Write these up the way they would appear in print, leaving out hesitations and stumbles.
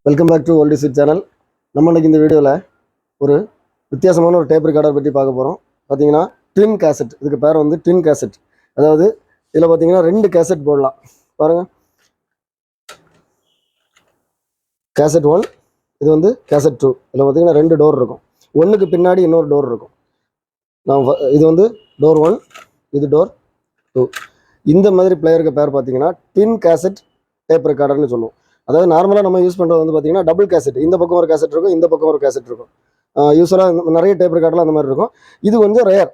Welcome back to old is it channel. நம்ம இன்னைக்கு இந்த வீடியோவில் ஒரு வித்தியாசமான ஒரு டேப் ரெக்கார்டர் பற்றி பார்க்க போகிறோம். பார்த்தீங்கன்னா ட்வின் கேசட், இதுக்கு பேர் வந்து ட்வின் கேசட். அதாவது இதில் பார்த்தீங்கன்னா 2 கேசட் போடலாம். பாருங்கள், கேசட் 1, இது வந்து கேசட் 2. இதில் பார்த்தீங்கன்னா 2 டோர் இருக்கும். ஒன்றுக்கு பின்னாடி இன்னொரு டோர் இருக்கும். இது வந்து டோர் 1, இது டோர் 2. இந்த மாதிரி பிளேயருக்கு பேர் பார்த்தீங்கன்னா ட்வின் கேசட் டேப் ரெக்கார்டர்னு சொல்லுவோம். அதாவது நார்மலாக நம்ம யூஸ் பண்ணுறது வந்து பார்த்தீங்கன்னா டபுள் கேசட், இந்த பக்கம் ஒரு கேசட் இருக்கும், இந்த பக்கம் ஒரு கேசட் இருக்கும். யூஸ்வலாக நிறைய டேப் ரெக்கார்டெலாம் அந்த மாதிரி இருக்கும். இது கொஞ்சம் rare.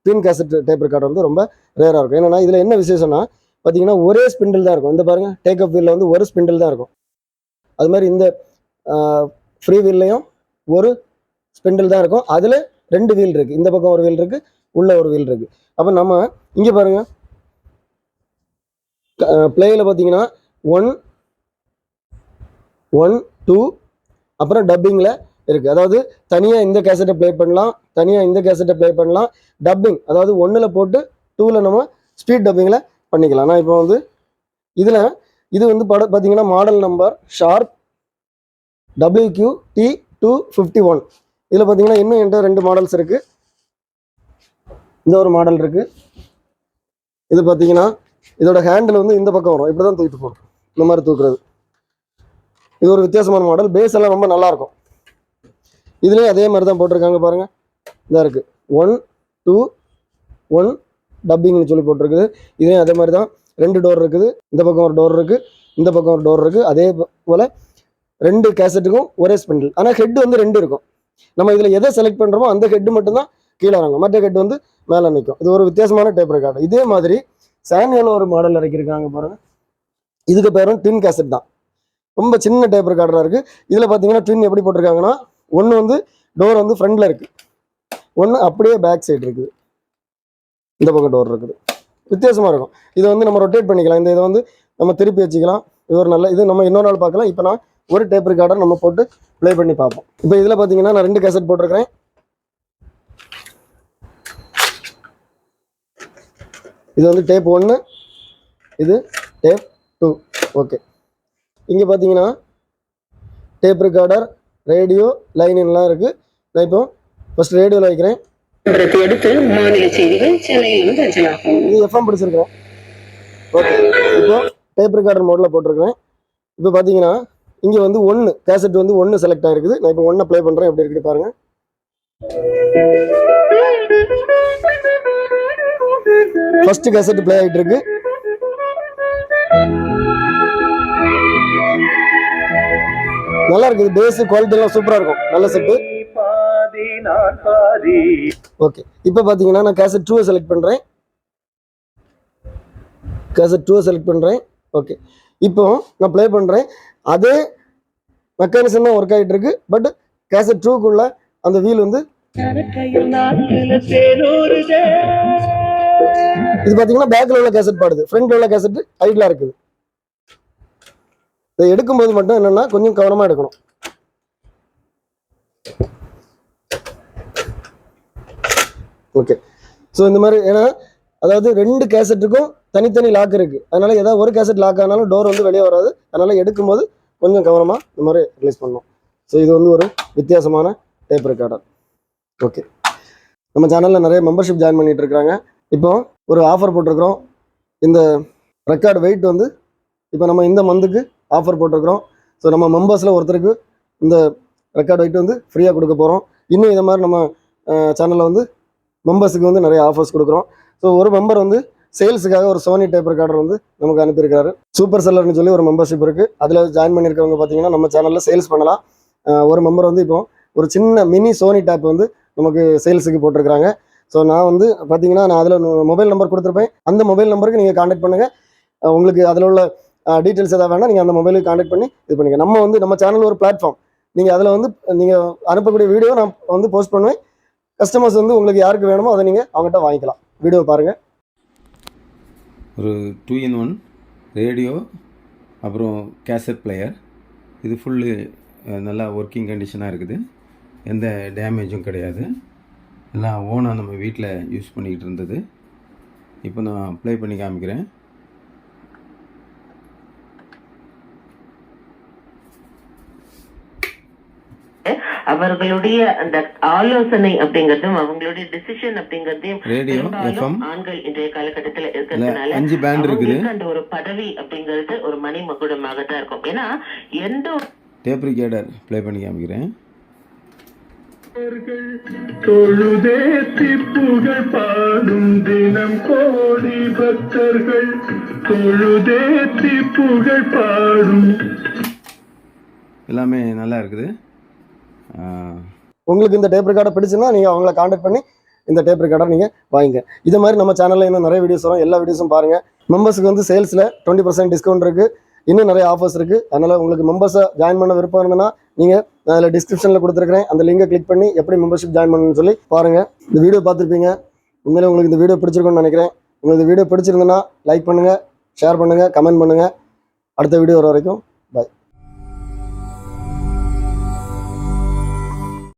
Twin cassette tape recorder வந்து ரொம்ப ரேராக இருக்கும். ஏன்னா இதில் என்ன விசேஷம்னா பார்த்தீங்கன்னா ஒரே ஸ்பிண்டில் தான் இருக்கும். இந்த பாருங்கள், டேக் அப் வீலில் வந்து ஒரு ஸ்பிண்டில் தான் இருக்கும். அது மாதிரி இந்த ஃப்ரீ வீல்லையும் ஒரு ஸ்பிண்டில் தான் இருக்கும். அதில் 2 வீல் இருக்குது. இந்த பக்கம் ஒரு வீல் இருக்குது, உள்ள ஒரு வீல் இருக்குது. அப்போ நம்ம இங்கே பாருங்கள், பிளேயில் பார்த்தீங்கன்னா 1, 2, அப்புறம் டப்பிங்கில் இருக்குது. அதாவது தனியாக இந்த கேசட்டை ப்ளே பண்ணலாம், தனியாக இந்த கேசட்டை ப்ளே பண்ணலாம். டப்பிங் அதாவது 1ல் போட்டு 2ல் நம்ம ஸ்பீட் டப்பிங்கில் பண்ணிக்கலாம். நான் இப்போ வந்து இதில் இது வந்து பார்த்தீங்கன்னா மாடல் நம்பர் ஷார்ப் WQT251. இதில் பார்த்தீங்கன்னா இன்னும் என்கிட்ட 2 மாடல்ஸ் இருக்குது. இந்த ஒரு மாடல் இருக்குது. இது பார்த்தீங்கன்னா இதோட ஹேண்டில் வந்து இந்த பக்கம் வரும், இப்படி தான் தூக்கிட்டு போகணும், இந்த மாதிரி தூக்குறது. இது ஒரு வித்தியாசமான மாடல். பேஸ் எல்லாம் ரொம்ப நல்லாயிருக்கும். இதுலேயும் அதே மாதிரி தான் போட்டிருக்காங்க பாருங்கள். இதாக இருக்குது 1, 2, 1 டப்பிங்னு சொல்லி போட்டிருக்குது. இதுலேயும் அதே மாதிரி தான் 2 டோர் இருக்குது. இந்த பக்கம் ஒரு டோர் இருக்குது, இந்த பக்கம் ஒரு டோர் இருக்குது. அதே போல் 2 கேசட்டுக்கும் ஒரே ஸ்பிண்டில். ஆனால் ஹெட் வந்து 2 இருக்கும். நம்ம இதில் எதை செலக்ட் பண்ணுறோமோ அந்த ஹெட்டு மட்டும்தான் கீழே இறங்கும், மற்ற ஹெட் வந்து மேலே நிற்கும். இது ஒரு வித்தியாசமான டேப் ரெக்கார்டர். இதே மாதிரி சானியாவில் ஒரு மாடல் இறக்கியிருக்காங்க பாருங்கள். இதுக்கு பேரும் ட்வின் கேசட் தான். ரொம்ப சின்ன டேப் ரெக்கார்டராக இருக்குது. இதில் பார்த்தீங்கன்னா ட்வின் எப்படி போட்டிருக்காங்கன்னா, ஒன்று வந்து டோர் வந்து ஃப்ரண்டில் இருக்குது, ஒன்று அப்படியே பேக் சைடு இருக்குது, இந்த பக்கம் டோர் இருக்குது. வித்தியாசமாக இருக்கும். இதை வந்து நம்ம ரொட்டேட் பண்ணிக்கலாம். இந்த இதை வந்து நம்ம திருப்பி வச்சுக்கலாம். இது ஒரு நல்ல இது. நம்ம இன்னொரு நாள் பார்க்கலாம். இப்போ நான் ஒரு டேப் ரெக்கார்டர் நம்ம போட்டு ப்ளே பண்ணி பார்ப்போம். இப்போ இதில் பார்த்தீங்கன்னா நான் 2 கேசட் போட்டிருக்கிறேன். இது வந்து டேப் 1, இது டேப் 2. ஓகே, இங்கே பார்த்தீங்கன்னா டேப் ரெக்கார்டர், ரேடியோ, லைன்லாம் இருக்குது. நான் இப்போ ஃபர்ஸ்ட் ரேடியோவில் வைக்கிறேன். இது எஃப்எம் பிடிச்சிருக்கிறேன். ஓகே, இப்போ டேப் ரெக்கார்டர் மோடில் போட்டிருக்கிறேன். இப்போ பார்த்தீங்கன்னா இங்கே வந்து 1 கேசட் வந்து 1 செலக்ட் ஆகிருக்குது. நான் இப்போ 1 ப்ளே பண்ணுறேன். எப்படி இருக்குது பாருங்கள். ஃபர்ஸ்ட் கேசட் ப்ளே ஆகிட்டு இருக்கு. நல்லா இருக்குது. பேஸ் குவாலிட்டி எல்லாம் சூப்பரா இருக்கும். நல்ல செட்டு. ஓகே, இப்போ பார்த்தீங்கன்னா நான் கேசட் 2 செலக்ட் பண்ணுறேன். கேசட் 2 செலக்ட் பண்ணுறேன். ஓகே, இப்போ நான் ப்ளே பண்ணுறேன். அதே மெக்கானிசம் தான் ஒர்க் ஆகிட்டு இருக்கு. பட் கேசட் 2க்குள்ள அந்த வீல் வந்து இது பார்த்தீங்கன்னா பேக்கில் உள்ள கேசட் பாடுது, ஃப்ரண்ட்ல உள்ள கேசட் ஹைட்ல இருக்குது. இதை எடுக்கும்போது மட்டும் என்னன்னா கொஞ்சம் கவனமாக எடுக்கணும். ஓகே, ஸோ இந்த மாதிரி ஏன்னா அதாவது 2 கேசட்டுக்கும் தனித்தனி லாக் இருக்குது. அதனால ஏதாவது ஒரு கேசட் லாக் ஆனாலும் டோர் வந்து வெளியே வராது. அதனால எடுக்கும்போது கொஞ்சம் கவனமாக இந்த மாதிரி ரிலீஸ் பண்ணணும். ஸோ இது வந்து ஒரு வித்தியாசமான டேப் ரெக்கார்டர். ஓகே, நம்ம சேனலில் நிறைய மெம்பர்ஷிப் ஜாயின் பண்ணிட்டு இருக்கிறாங்க. இப்போ ஒரு ஆஃபர் போட்டிருக்கிறோம். இந்த ரெக்கார்டு வெயிட் வந்து இப்போ நம்ம இந்த மந்த்துக்கு ஆஃபர் போட்டிருக்கிறோம். ஸோ நம்ம மெம்பர்ஸில் ஒருத்தருக்கு இந்த ரெக்கார்டு வெயிட் வந்து ஃப்ரீயாக கொடுக்க போகிறோம். இன்னும் இதை மாதிரி நம்ம சேனலில் வந்து மெம்பர்ஸுக்கு வந்து நிறைய ஆஃபர்ஸ் கொடுக்குறோம். ஸோ ஒரு மெம்பர் வந்து சேல்ஸுக்காக ஒரு சோனி டேப் ரெக்கார்டர் வந்து நமக்கு அனுப்பியிருக்காரு. சூப்பர் செல்லர்னு சொல்லி ஒரு மெம்பர்ஷிப் இருக்குது. அதில் ஜாயின் பண்ணியிருக்கவங்க பார்த்தீங்கன்னா நம்ம சேனலில் சேல்ஸ் பண்ணலாம். ஒரு மெம்பர் வந்து இப்போ ஒரு சின்ன மினி சோனி டேப் வந்து நமக்கு சேல்ஸுக்கு போட்டிருக்கிறாங்க. ஸோ நான் வந்து பார்த்தீங்கன்னா நான் அதில் மொபைல் நம்பர் கொடுத்துருப்பேன். அந்த மொபைல் நம்பருக்கு நீங்கள் கான்டாக்ட் பண்ணுங்கள். உங்களுக்கு அதில் உள்ள டீட்டெயில்ஸ் எதாவது வேணால் நீங்கள் அந்த மொபைலுக்கு கான்டாக்ட் பண்ணி இது பண்ணிங்க. நம்ம சேனல் ஒரு பிளாட்ஃபார்ம். நீங்கள் அதில் வந்து நீங்கள் அனுப்பக்கூடிய வீடியோ நான் வந்து போஸ்ட் பண்ணுவேன். கஸ்டமர்ஸ் வந்து உங்களுக்கு யாருக்கு வேணுமோ அதை நீங்கள் அவங்ககிட்ட வாங்கிக்கலாம். வீடியோ பாருங்கள். ஒரு 2-in-1 ரேடியோ, அப்புறம் கேசட் பிளேயர். இது ஃபுல்லு நல்லா ஒர்க்கிங் கண்டிஷனாக இருக்குது. எந்த டேமேஜும் கிடையாது. எல்லாம் ஓனாக நம்ம வீட்டில் யூஸ் பண்ணிக்கிட்டு இருந்தது. இப்போ நான் ப்ளே பண்ணி காமிக்கிறேன். அவர்களுடைய அந்த ஆலோசனை அப்படிங்கறதும் அவங்களுடைய டிசிஷன் அப்படிங்கறதையும் ரேடியோ எஃப்எம் ஆண்கள் இன்றைய காலகட்டத்துல இருக்கிறதுனால 5 பேண்ட் இருக்குது. அந்த ஒரு பதவி அப்படிங்கிறது ஒரு மணிமகுடமாக தான் இருக்கும். ஏன்னா எந்த டேப் ரிகார்டர் ப்ளே பண்ணி காமிக்கிறேன். தொழுதேத்தி புகழ் பாடும் தினம் கோடி பக்தர்கள் தொழுதேத்தி புகழ் பாடும் எல்லாமே நல்லா இருக்குது. உங்களுக்கு இந்த டேப் ரெக்கார்டர் பிடிச்சுன்னா நீங்கள் அவங்கள காண்டாக்ட் பண்ணி இந்த டேப் ரெக்கார்டர் நீங்கள் வாங்கிங்க. இதே மாதிரி நம்ம சேனலில் இன்னும் நிறைய வீடியோஸ் வரும். எல்லா வீடியோஸும் பாருங்கள். மெம்பர்ஸுக்கு வந்து சேல்ஸில் 20% டிஸ்கவுண்ட் இருக்குது. இன்னும் நிறைய ஆஃபர்ஸ் இருக்குது. அதனால் உங்களுக்கு மெம்பர்ஸை ஜாயின் பண்ண விருப்பம் இருந்ததுன்னா நீங்கள் அதில் டிஸ்கிரிப்ஷனில் கொடுத்துருக்கிறேன், அந்த லிங்கை கிளிக் பண்ணி எப்படி மெம்பர்ஷிப் ஜாயின் பண்ணணும்னு சொல்லி பாருங்கள். இந்த வீடியோ பார்த்துருப்பீங்க. உண்மையிலே உங்களுக்கு இந்த வீடியோ பிடிச்சிருக்கும்னு நினைக்கிறேன். உங்களுக்கு இந்த வீடியோ பிடிச்சிருந்ததுன்னா லைக் பண்ணுங்கள், ஷேர் பண்ணுங்கள், கமெண்ட் பண்ணுங்கள். அடுத்த வீடியோ வர வரைக்கும் பாய்.